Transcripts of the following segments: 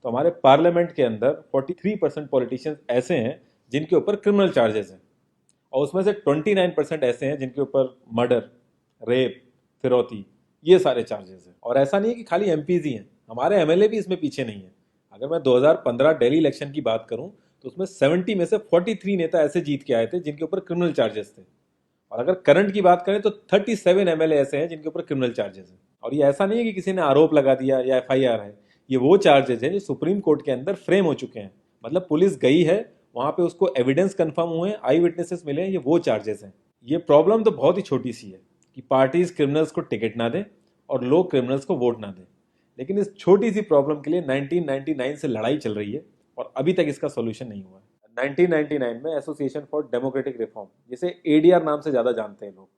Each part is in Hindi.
तो हमारे पार्लियामेंट के अंदर 43% पॉलिटिशियंस ऐसे हैं जिनके ऊपर क्रिमिनल चार्जेस हैं, और उसमें से 29% ऐसे हैं जिनके ऊपर मर्डर, रेप, फिरौती, ये सारे चार्जेस हैं। और ऐसा नहीं है कि खाली एमपीज ही हैं, हमारे एमएलए भी इसमें पीछे नहीं है। अगर मैं 2015 दिल्ली इलेक्शन की बात करूं तो उसमें 70 में से 43 नेता ऐसे जीत के आए थे जिनके ऊपर क्रिमिनल चार्जेस थे। और अगर करंट की बात करें तो 37 एमएलए ऐसे हैं जिनके ऊपर क्रिमिनल चार्जेस हैं। और ये ऐसा नहीं है कि किसी ने आरोप लगा दिया या एफआईआर है, ये वो चार्जेस हैं जो सुप्रीम कोर्ट के अंदर फ्रेम हो चुके हैं। मतलब पुलिस गई है वहां पे, उसको एविडेंस कंफर्म हुए हैं, आई विटनेसेस मिले हैं, ये वो चार्जेस हैं। ये प्रॉब्लम तो बहुत ही छोटी सी है कि पार्टीज क्रिमिनल्स को टिकट ना दें और लोग क्रिमिनल्स को वोट ना दें। लेकिन इस छोटी सी प्रॉब्लम के लिए 1999 से लड़ाई चल रही है और अभी तक इसका सोल्यूशन नहीं हुआ है। 1999 में एसोसिएशन फॉर डेमोक्रेटिक रिफॉर्म, जिसे एडीआर नाम से ज़्यादा जानते हैं लोग,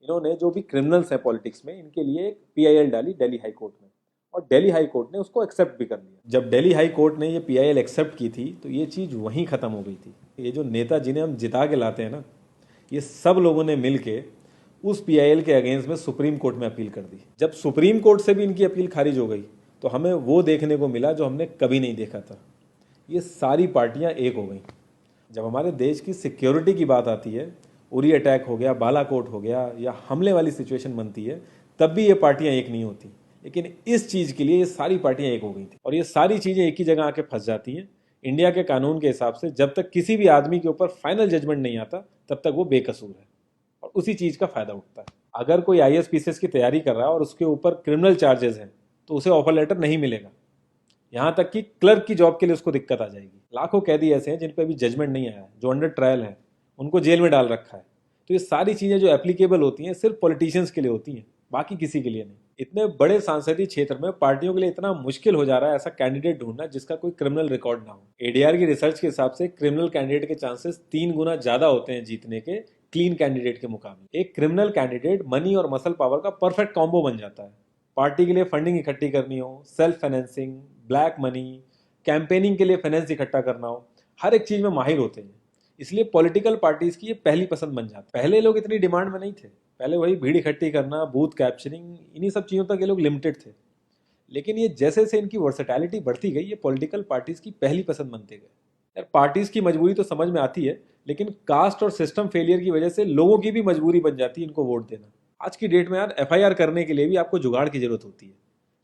इन्होंने जो भी क्रिमिनल्स हैं पॉलिटिक्स में, इनके लिए एक पीआईएल डाली दिल्ली हाई कोर्ट में, और दिल्ली हाई कोर्ट ने उसको एक्सेप्ट भी कर लिया। जब दिल्ली हाई कोर्ट ने ये पीआईएल एक्सेप्ट की थी तो ये चीज़ वहीं ख़त्म हो गई थी। ये जो नेता जिन्हें हम जिता के लाते हैं ना, ये सब लोगों ने मिल के उस पीआईएल के अगेंस्ट में सुप्रीम कोर्ट में अपील कर दी। जब सुप्रीम कोर्ट से भी इनकी अपील खारिज हो गई तो हमें वो देखने को मिला जो हमने कभी नहीं देखा था, ये सारी पार्टियां एक हो गई। जब हमारे देश की सिक्योरिटी की बात आती है, उरी अटैक हो गया, बालाकोट हो गया, या हमले वाली सिचुएशन बनती है, तब भी ये पार्टियां एक नहीं होती। लेकिन इस चीज़ के लिए ये सारी पार्टियां एक हो गई थी, और ये सारी चीज़ें एक ही जगह आके फंस जाती हैं। इंडिया के कानून के हिसाब से जब तक किसी भी आदमी के ऊपर फाइनल जजमेंट नहीं आता तब तक वो बेकसूर है, और उसी चीज़ का फायदा उठता है। अगर कोई आईएएस पीसीएस की तैयारी कर रहा है और उसके ऊपर क्रिमिनल चार्जेस हैं तो उसे ऑफर लेटर नहीं मिलेगा। यहाँ तक कि क्लर्क की जॉब के लिए उसको दिक्कत आ जाएगी। लाखों कैदी ऐसे हैं जिन पर अभी जजमेंट नहीं आया है, जो अंडर ट्रायल है, उनको जेल में डाल रखा है। तो ये सारी चीज़ें जो एप्लीकेबल होती हैं सिर्फ पॉलिटिशियंस के लिए होती हैं, बाकी किसी के लिए नहीं। इतने बड़े सांसदीय क्षेत्र में पार्टियों के लिए इतना मुश्किल हो जा रहा है ऐसा कैंडिडेट ढूंढना जिसका कोई क्रिमिनल रिकॉर्ड ना हो। एडीआर की रिसर्च के हिसाब से क्रिमिनल कैंडिडेट के चांसेस 3 गुना ज्यादा होते हैं जीतने के क्लीन कैंडिडेट के मुकाबले। एक क्रिमिनल कैंडिडेट मनी और मसल पावर का परफेक्ट कॉम्बो बन जाता है। पार्टी के लिए फंडिंग इकट्ठी करनी हो, self financing, black money, campaigning के लिए फाइनेंस इकट्ठा करना हो, हर एक चीज में माहिर होते हैं। इसलिए पॉलिटिकल पार्टीज की ये पहली पसंद बन जाती है। पहले लोग इतनी डिमांड में नहीं थे, पहले वही भीड़ इकट्ठी करना, बूथ कैप्चरिंग, इन्हीं सब चीज़ों तक ये लोग लिमिटेड थे। लेकिन ये जैसे जैसे इनकी वर्सेटैलिटी बढ़ती गई, ये पॉलिटिकल पार्टीज की पहली पसंद बनते गए। यार पार्टीज की मजबूरी तो समझ में आती है, लेकिन कास्ट और सिस्टम फेलियर की वजह से लोगों की भी मजबूरी बन जाती है इनको वोट देना। आज की डेट में यार एफआईआर करने के लिए भी आपको जुगाड़ की जरूरत होती है,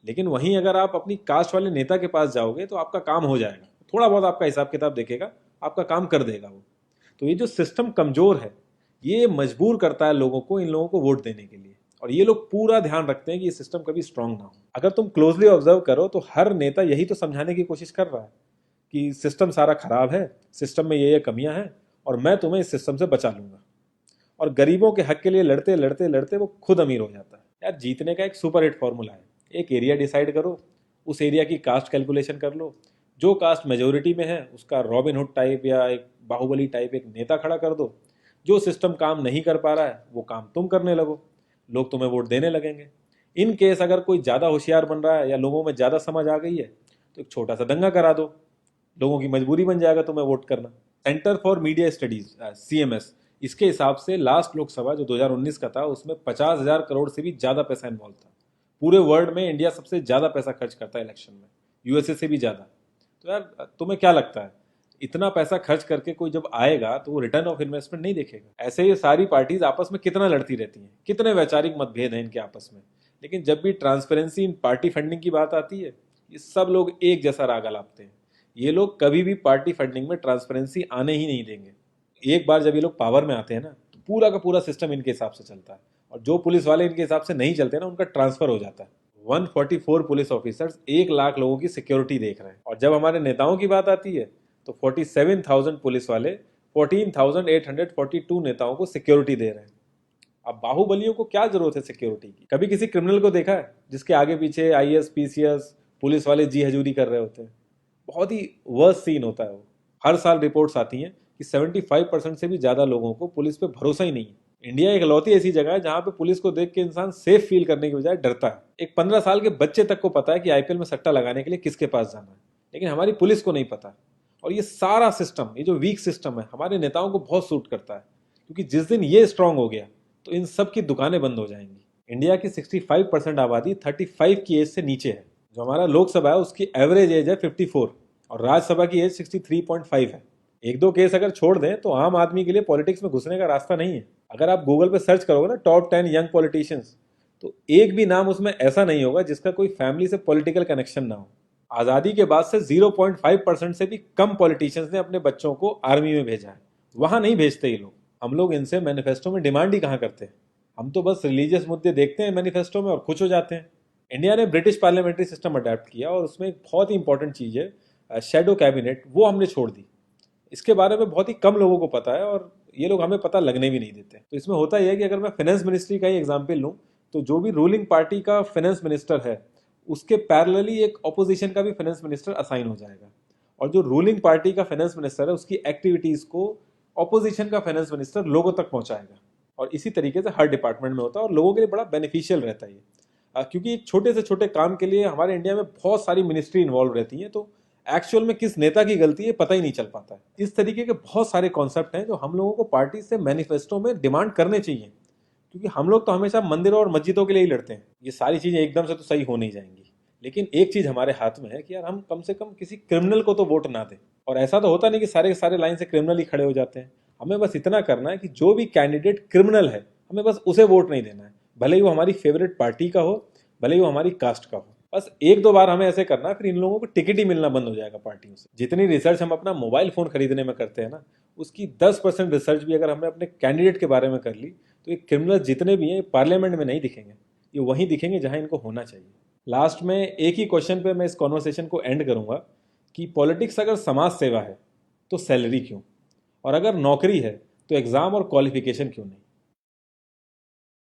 लेकिन वहीं अगर आप अपनी कास्ट वाले नेता के पास जाओगे तो आपका काम हो जाएगा, थोड़ा बहुत आपका हिसाब किताब देखेगा, आपका काम कर देगा वो। तो ये जो सिस्टम कमजोर है, ये मजबूर करता है लोगों को इन लोगों को वोट देने के लिए, और ये लोग पूरा ध्यान रखते हैं कि ये सिस्टम कभी स्ट्रांग ना हो। अगर तुम क्लोजली ऑब्जर्व करो तो हर नेता यही तो समझाने की कोशिश कर रहा है कि सिस्टम सारा खराब है, सिस्टम में ये कमियां हैं, और मैं तुम्हें इस सिस्टम से बचा लूंगा। और गरीबों के हक के लिए लड़ते लड़ते लड़ते वो खुद अमीर हो जाता है। यार जीतने का एक सुपर हिट फॉर्मूला है, एक एरिया डिसाइड करो, उस एरिया की कास्ट कैलकुलेशन कर लो, जो कास्ट मेजोरिटी में है उसका रॉबिन हुड टाइप या एक बाहुबली टाइप एक नेता खड़ा कर दो। जो सिस्टम काम नहीं कर पा रहा है वो काम तुम करने लगो, लोग तुम्हें वोट देने लगेंगे। इन केस अगर कोई ज़्यादा होशियार बन रहा है या लोगों में ज़्यादा समझ आ गई है तो एक छोटा सा दंगा करा दो, लोगों की मजबूरी बन जाएगा तुम्हें वोट करना। Centre for media studies CMS, इसके हिसाब से लास्ट लोकसभा जो 2019 का था उसमें 50,000 करोड़ से भी ज़्यादा पैसा इन्वॉल्व था। पूरे वर्ल्ड में इंडिया सबसे ज़्यादा पैसा खर्च करता है इलेक्शन में, यूएसए से भी ज़्यादा। तो यार तुम्हें क्या लगता है, इतना पैसा खर्च करके कोई जब आएगा तो वो रिटर्न ऑफ इन्वेस्टमेंट नहीं देखेगा? ऐसे ये सारी पार्टीज आपस में कितना लड़ती रहती हैं, कितने वैचारिक मतभेद हैं इनके आपस में, लेकिन जब भी ट्रांसपेरेंसी इन पार्टी फंडिंग की बात आती है ये सब लोग एक जैसा राग लापते हैं। ये लोग कभी भी पार्टी फंडिंग में ट्रांसपेरेंसी आने ही नहीं देंगे। एक बार जब ये लोग पावर में आते हैं ना तो पूरा का पूरा सिस्टम इनके हिसाब से चलता है, और जो पुलिस वाले इनके हिसाब से नहीं चलते ना उनका ट्रांसफर हो जाता है। 144 पुलिस ऑफिसर्स 1 लाख लोगों की सिक्योरिटी देख रहे हैं, और जब हमारे नेताओं की बात आती है तो 47,000 पुलिस वाले 14,842 नेताओं को सिक्योरिटी दे रहे हैं। अब बाहुबलियों को क्या जरूरत है सिक्योरिटी की? कभी किसी क्रिमिनल को देखा है जिसके आगे पीछे आईएएस पीसीएस पुलिस वाले जी हजूरी कर रहे होते हैं? बहुत ही वर्स्ट सीन होता है वो। हर साल रिपोर्ट्स आती हैं कि 75% से भी ज्यादा लोगों को पुलिस पे भरोसा ही नहीं है। इंडिया एक लौती ऐसी जगह है जहां पे पुलिस को देख के इंसान सेफ फील करने की बजाय डरता है। एक 15 साल के बच्चे तक को पता है कि आईपीएल में सट्टा लगाने के लिए किसके पास जाना है, लेकिन हमारी पुलिस को नहीं पता। और ये सारा सिस्टम, ये जो वीक सिस्टम है, हमारे नेताओं को बहुत सूट करता है, क्योंकि जिस दिन ये स्ट्रांग हो गया तो इन सब की दुकानें बंद हो जाएंगी। इंडिया की 65% आबादी 35 की एज से नीचे है। जो हमारा लोकसभा है उसकी एवरेज एज है 54 और राज्यसभा की एज 63.5 है। एक दो केस अगर छोड़ दें तो आम आदमी के लिए पॉलिटिक्स में घुसने का रास्ता नहीं है। अगर आप गूगल पे सर्च करोगे ना टॉप 10 यंग पॉलिटिशियंस, तो एक भी नाम उसमें ऐसा नहीं होगा जिसका कोई फैमिली से पॉलिटिकल कनेक्शन ना हो। आज़ादी के बाद से 0.5% से भी कम पॉलिटिशियंस ने अपने बच्चों को आर्मी में भेजा है। वहां नहीं भेजते ये लोग। हम लोग इनसे मैनिफेस्टो में डिमांड ही कहाँ करते हैं। हम तो बस रिलीजियस मुद्दे देखते हैं मैनिफेस्टो में और खुश हो जाते हैं। इंडिया ने ब्रिटिश पार्लियामेंट्री सिस्टम अडेप्ट किया और उसमें एक बहुत ही इंपॉर्टेंट चीज़ है शेडो कैबिनेट, वो हमने छोड़ दी। इसके बारे में बहुत ही कम लोगों को पता है और ये लोग हमें पता लगने भी नहीं देते। तो इसमें होता यह है कि अगर मैं फाइनेंस मिनिस्ट्री का ही एग्जाम्पल लूँ तो जो भी रूलिंग पार्टी का फाइनेंस मिनिस्टर है उसके पैरेलली एक ऑपोजिशन का भी फाइनेंस मिनिस्टर असाइन हो जाएगा और जो रूलिंग पार्टी का फाइनेंस मिनिस्टर है उसकी एक्टिविटीज़ को ऑपोजिशन का फाइनेंस मिनिस्टर लोगों तक पहुंचाएगा। और इसी तरीके से हर डिपार्टमेंट में होता है और लोगों के लिए बड़ा बेनिफिशियल रहता है ये। क्योंकि एक छोटे से छोटे काम के लिए हमारे इंडिया में बहुत सारी मिनिस्ट्री इन्वॉल्व रहती हैं, तो एक्चुअल में किस नेता की गलती है पता ही नहीं चल पाता है। इस तरीके के बहुत सारे कॉन्सेप्ट हैं जो हम लोगों को पार्टी से मैनिफेस्टो में डिमांड करने चाहिए, क्योंकि हम लोग तो हमेशा मंदिरों और मस्जिदों के लिए ही लड़ते हैं। ये सारी चीज़ें एकदम से तो सही हो नहीं जाएंगी, लेकिन एक चीज़ हमारे हाथ में है कि यार हम कम से कम किसी क्रिमिनल को तो वोट ना दें। और ऐसा तो होता नहीं कि सारे के सारे लाइन से क्रिमिनल ही खड़े हो जाते हैं। हमें बस इतना करना है कि जो भी कैंडिडेट क्रिमिनल है हमें बस उसे वोट नहीं देना है, भले ही वो हमारी फेवरेट पार्टी का हो, भले ही वो हमारी कास्ट का हो। बस एक दो बार हमें ऐसे करना है, फिर इन लोगों को टिकट ही मिलना बंद हो जाएगा पार्टियों से। जितनी रिसर्च हम अपना मोबाइल फोन खरीदने में करते हैं ना, उसकी 10% रिसर्च भी अगर हमने अपने कैंडिडेट के बारे में कर ली तो ये क्रिमिनल जितने भी हैं पार्लियामेंट में नहीं दिखेंगे, ये वहीं दिखेंगे जहां इनको होना चाहिए। लास्ट में एक ही क्वेश्चन पे मैं इस कॉन्वर्सेशन को एंड करूंगा कि पॉलिटिक्स अगर समाज सेवा है तो सैलरी क्यों, और अगर नौकरी है तो एग्जाम और क्वालिफिकेशन क्यों नहीं।